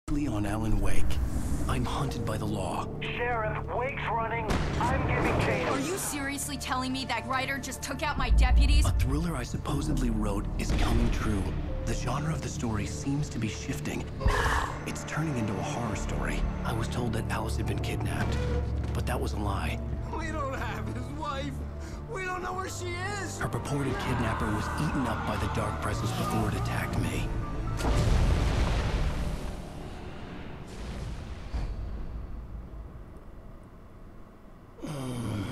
On Alan Wake. I'm hunted by the law. Sheriff, Wake's running. I'm giving chase. Are you seriously telling me that writer just took out my deputies? A thriller I supposedly wrote is coming true. The genre of the story seems to be shifting. It's turning into a horror story. I was told that Alice had been kidnapped, but that was a lie. We don't have his wife. We don't know where she is. Her purported kidnapper was eaten up by the dark presence before it attacked me.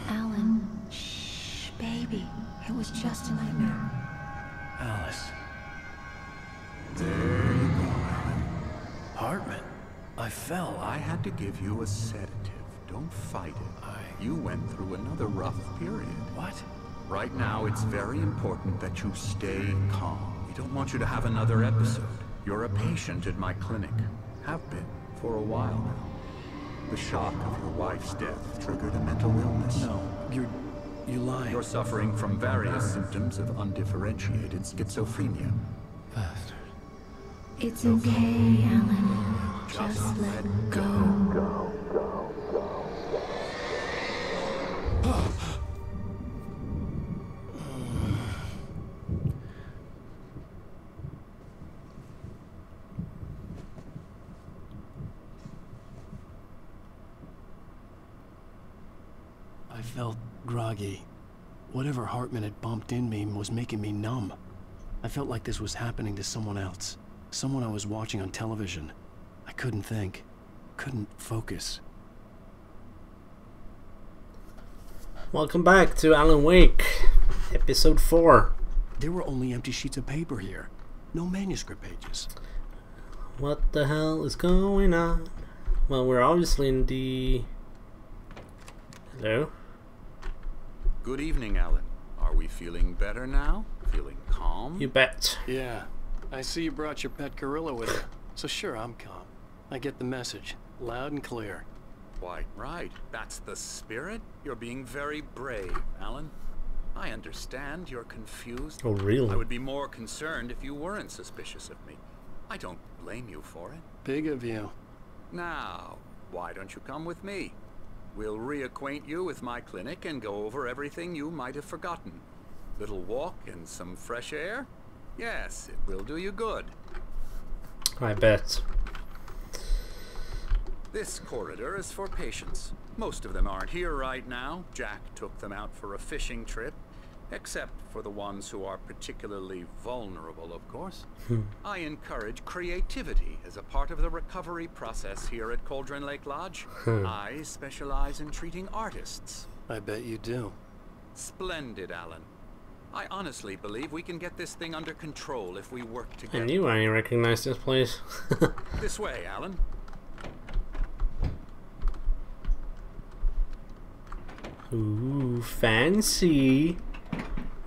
Alan, shh, baby. It was just a nightmare. Alice. There you go, Alan. Hartman. I fell. I had to give you a sedative. Don't fight it. You went through another rough period. What? Right now, it's very important that you stay calm. We don't want you to have another episode. You're a patient at my clinic. Have been for a while now. The shock of your wife's death triggered a mental illness. No, you lied. You're suffering from various symptoms of undifferentiated schizophrenia. Bastard. It's okay, Alan. Just let go. I felt groggy. Whatever Hartman had bumped in me was making me numb. I felt like this was happening to someone else. Someone I was watching on television. I couldn't think. Couldn't focus. Welcome back to Alan Wake, episode 4. There were only empty sheets of paper here. No manuscript pages. What the hell is going on? Well, we're obviously in the... Hello? Good evening, Alan. Are we feeling better now? Feeling calm? You bet. Yeah. I see you brought your pet gorilla with you. So sure, I'm calm. I get the message. Loud and clear. Quite right. That's the spirit. You're being very brave, Alan. I understand you're confused. Oh, really? I would be more concerned if you weren't suspicious of me. I don't blame you for it. Big of you. Now, why don't you come with me? We'll reacquaint you with my clinic and go over everything you might have forgotten. Little walk and some fresh air? Yes, it will do you good. I bet. This corridor is for patients. Most of them aren't here right now. Jack took them out for a fishing trip. Except for the ones who are particularly vulnerable, of course. I encourage creativity as a part of the recovery process here at Cauldron Lake Lodge. I specialize in treating artists. I bet you do. Splendid, Alan. I honestly believe we can get this thing under control if we work I together. knew I recognized this place. This way, Alan. Ooh, fancy.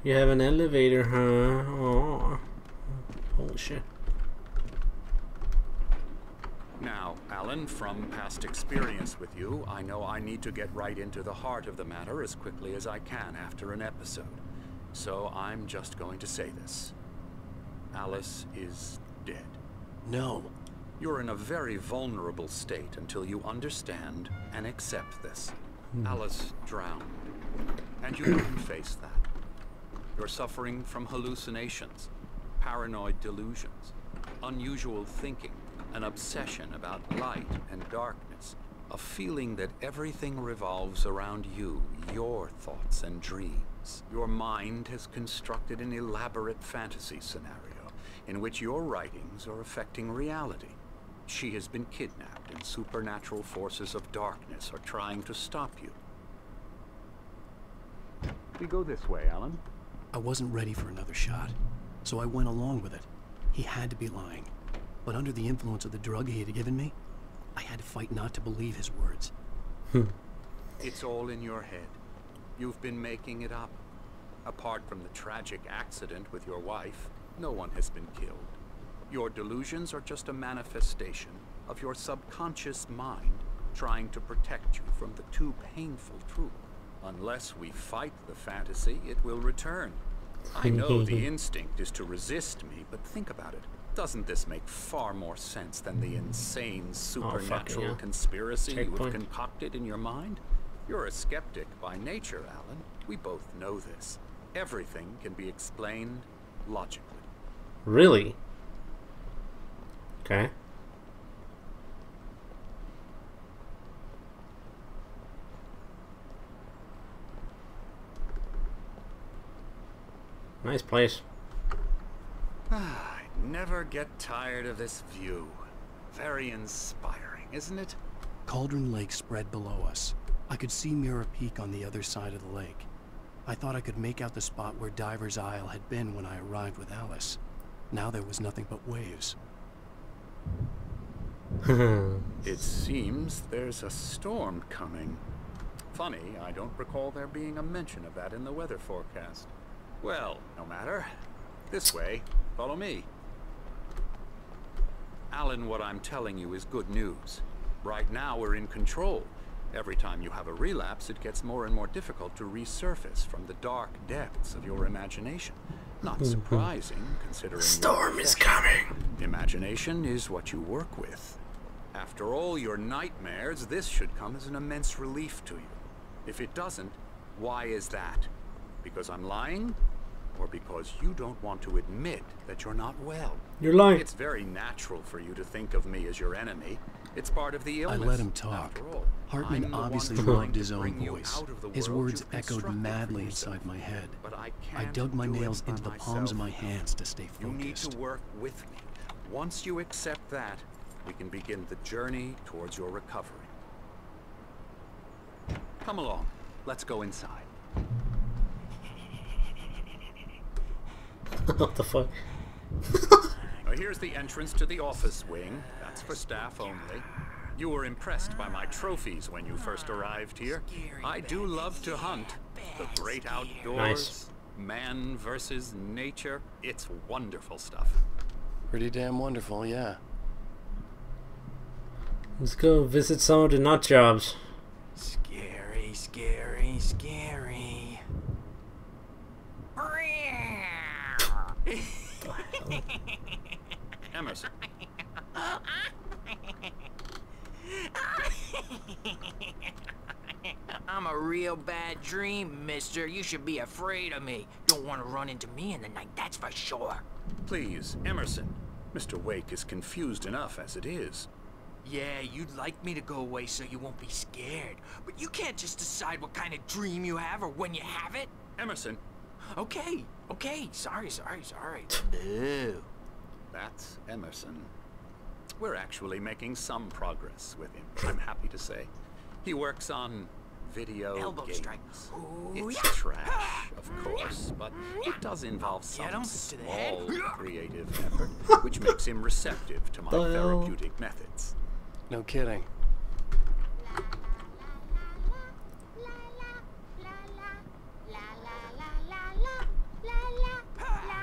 You have an elevator, huh? Oh, holy shit. Now, Alan, from past experience with you, I know I need to get right into the heart of the matter as quickly as I can after an episode. So I'm just going to say this. Alice is dead. No. You're in a very vulnerable state until you understand and accept this. Alice drowned, and you couldn't face that. You're suffering from hallucinations, paranoid delusions, unusual thinking, an obsession about light and darkness, a feeling that everything revolves around you, your thoughts and dreams. Your mind has constructed an elaborate fantasy scenario in which your writings are affecting reality. She has been kidnapped and supernatural forces of darkness are trying to stop you. We go this way, Alan. I wasn't ready for another shot, so I went along with it. He had to be lying. But under the influence of the drug he had given me, I had to fight not to believe his words. It's all in your head. You've been making it up. Apart from the tragic accident with your wife, no one has been killed. Your delusions are just a manifestation of your subconscious mind trying to protect you from the too painful truth. Unless we fight the fantasy, it will return. I know the instinct is to resist me, but think about it. Doesn't this make far more sense than the insane supernatural yeah. conspiracy you have Checkpoint. concocted in your mind? You're a skeptic by nature, Alan. We both know this. Everything can be explained logically. Really? Okay. Nice place. I never get tired of this view. Very inspiring, isn't it? Cauldron Lake spread below us. I could see Mirror Peak on the other side of the lake. I thought I could make out the spot where Diver's Isle had been when I arrived with Alice. Now there was nothing but waves. It seems there's a storm coming. Funny, I don't recall there being a mention of that in the weather forecast. Well, no matter. This way. Follow me. Alan, what I'm telling you is good news. Right now we're in control. Every time you have a relapse, it gets more and more difficult to resurface from the dark depths of your imagination. Not surprising, considering... Storm is coming! Imagination is what you work with. After all your nightmares, this should come as an immense relief to you. If it doesn't, why is that? Because I'm lying? Or because you don't want to admit that you're not well? You're lying. It's very natural for you to think of me as your enemy. It's part of the I illness. let him talk. After all, Hartman I'm the one obviously trying loved to his own bring you voice. out of the His world words you've echoed constructed for madly yourself. inside my head. But I I can't dug my do it nails by into the palms of my myself. hands to stay You need focused. to work with me. Once you accept that, we can begin the journey towards your recovery. Come along. Let's go inside. What the fuck? Now, here's the entrance to the office wing. That's for staff only. You were impressed by my trophies when you first arrived here. I do love to hunt. The great outdoors, Nice. man versus nature. It's wonderful stuff. Pretty damn wonderful, yeah. Let's go visit some of the nut jobs. Scary, scary, scary. Emerson. I'm a real bad dream, mister. You should be afraid of me. Don't want to run into me in the night, that's for sure. Please, Emerson. Mr. Wake is confused enough as it is. Yeah, you'd like me to go away so you won't be scared. But you can't just decide what kind of dream you have or when you have it. Emerson, Okay, sorry. Boo. that's Emerson. We're actually making some progress with him, I'm happy to say. He works on video Elbow games. strike. Ooh, It's yeah. trash, of course, but it does involve Get some him to the head. small creative effort, which makes him receptive to my The hell? therapeutic methods. No kidding.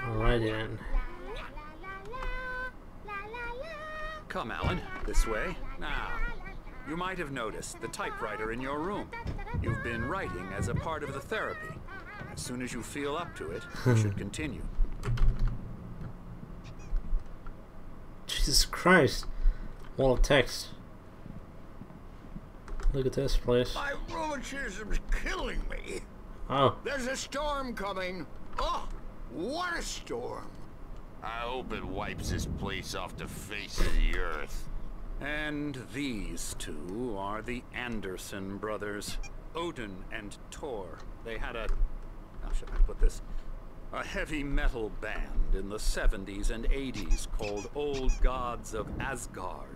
Alright then. Come, Alan, this way. Now, you might have noticed the typewriter in your room. You've been writing as a part of the therapy. As soon as you feel up to it, we should continue. Jesus Christ. Wall of text. Look at this place. My rheumatism's killing me. Oh. There's a storm coming. Oh, what a storm. I hope it wipes this place off the face of the earth. And these two are the Anderson brothers, Odin and Thor. They had a, how should I put this, a heavy metal band in the 70s and 80s called Old Gods of Asgard.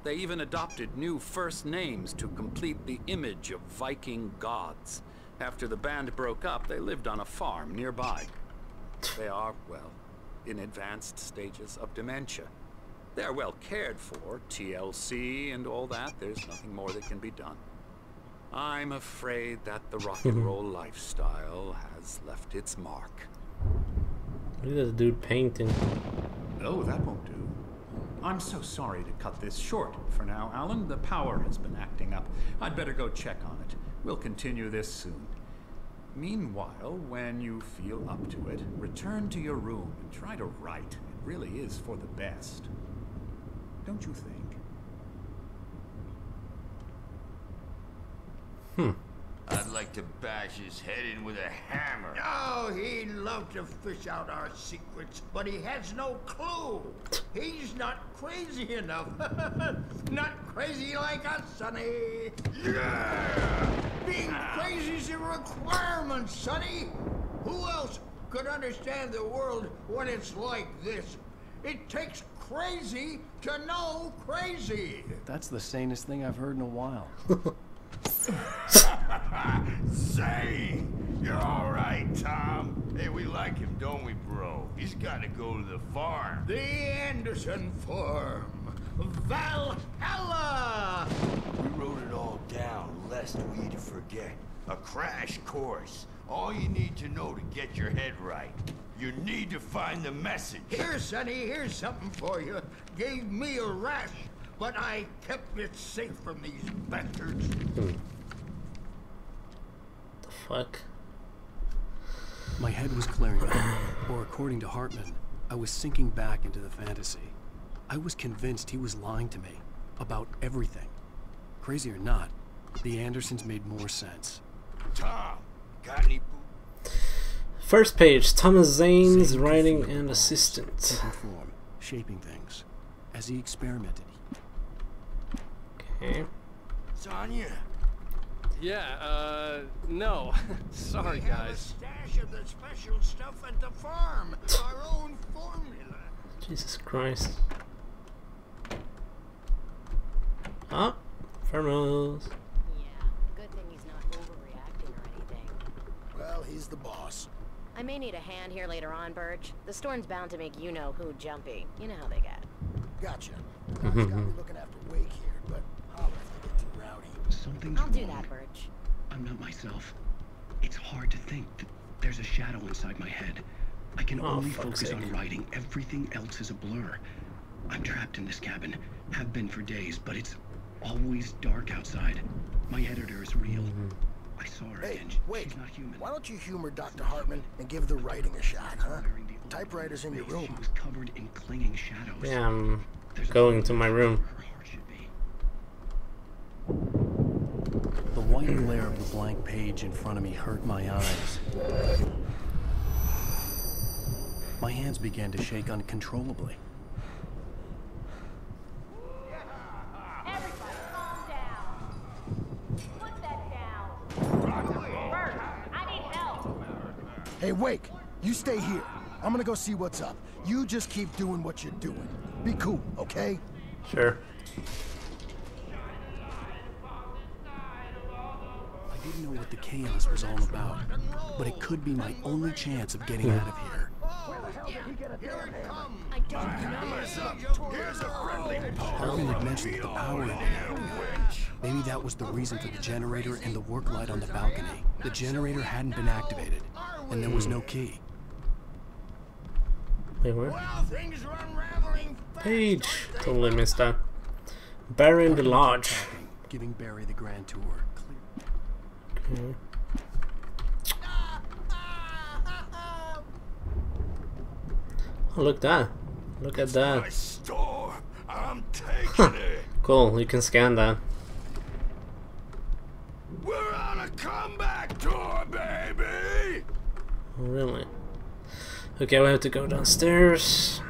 They even adopted new first names to complete the image of Viking gods. After the band broke up, they lived on a farm nearby. They are, well, in advanced stages of dementia. They're well cared for, TLC and all that. There's nothing more that can be done. I'm afraid that the rock and roll lifestyle has left its mark. Look at the dude painting. Oh, that won't do. I'm so sorry to cut this short for now, Alan. The power has been acting up. I'd better go check on it. We'll continue this soon. Meanwhile, when you feel up to it, return to your room and try to write. really is for the best. Don't you think? I'd like to bash his head in with a hammer. Oh, he'd love to fish out our secrets, but he has no clue. He's not crazy enough. Not crazy like us, Sonny. Yeah! Being crazy's a requirement, Sonny. Who else could understand the world when it's like this? It takes crazy to know crazy. That's the sanest thing I've heard in a while. Say, you're all right, Tom. Hey, we like him, don't we, bro? He's got to go to the farm. The Anderson farm. Valhalla! We wrote it all down, lest we forget. A crash course. All you need to know to get your head right. You need to find the message. Here, Sonny, here's something for you. Gave me a rash, but I kept it safe from these bastards. The fuck? My head was clearing up, or according to Hartman, I was sinking back into the fantasy. I was convinced he was lying to me about everything. Crazy or not, the Andersons made more sense. Tom, got any... First page, Thomas Zane's Zane writing could feel and the assistant. taking form, shaping things, as he experimented. Okay. Sonya? Yeah, no. Sorry, We have a guys. stash of the special stuff at the farm. Our own formula. Jesus Christ. Ah, Fermos. Yeah, good thing he's not overreacting or anything. Well, he's the boss. I may need a hand here later on, Birch. The storm's bound to make you-know-who jumpy. You know how they get. Gotcha. I've got me looking after Wake here, but holler if I get too rowdy. Something's I'll do wrong. that, Birch. I'm not myself. It's hard to think that there's a shadow inside my head. I can only focus on writing. Everything else is a blur. I'm trapped in this cabin. Have been for days, but it's always dark outside. My editor is real. I saw her and she's not human. Why don't you humor Dr. Hartman and give the writing a shot, huh? Typewriter's in your room. She was covered in clinging shadows. Yeah, I'm going to my room. The white glare of the blank page in front of me hurt my eyes. My hands began to shake uncontrollably. Everybody calm down. Put that down. Birch, I need help. Hey, Wake, you stay here. I'm gonna go see what's up. You just keep doing what you're doing. Be cool, okay? Sure. I didn't know what the chaos was all about, but it could be my only chance of getting out of here. I don't know. Here's a friendly Hartman had mentioned that the power had been out. Maybe that was the reason for the generator and the work light on the balcony. The generator hadn't been activated, and there was no key. Wait, where? Page. Totally missed that. Barry in the lodge. Giving Barry the grand tour. Okay. Oh, look that. Look at that. My store. I'm taking it. Cool, you can scan that. We're on a comeback tour, baby. Oh, really? Okay, we have to go downstairs.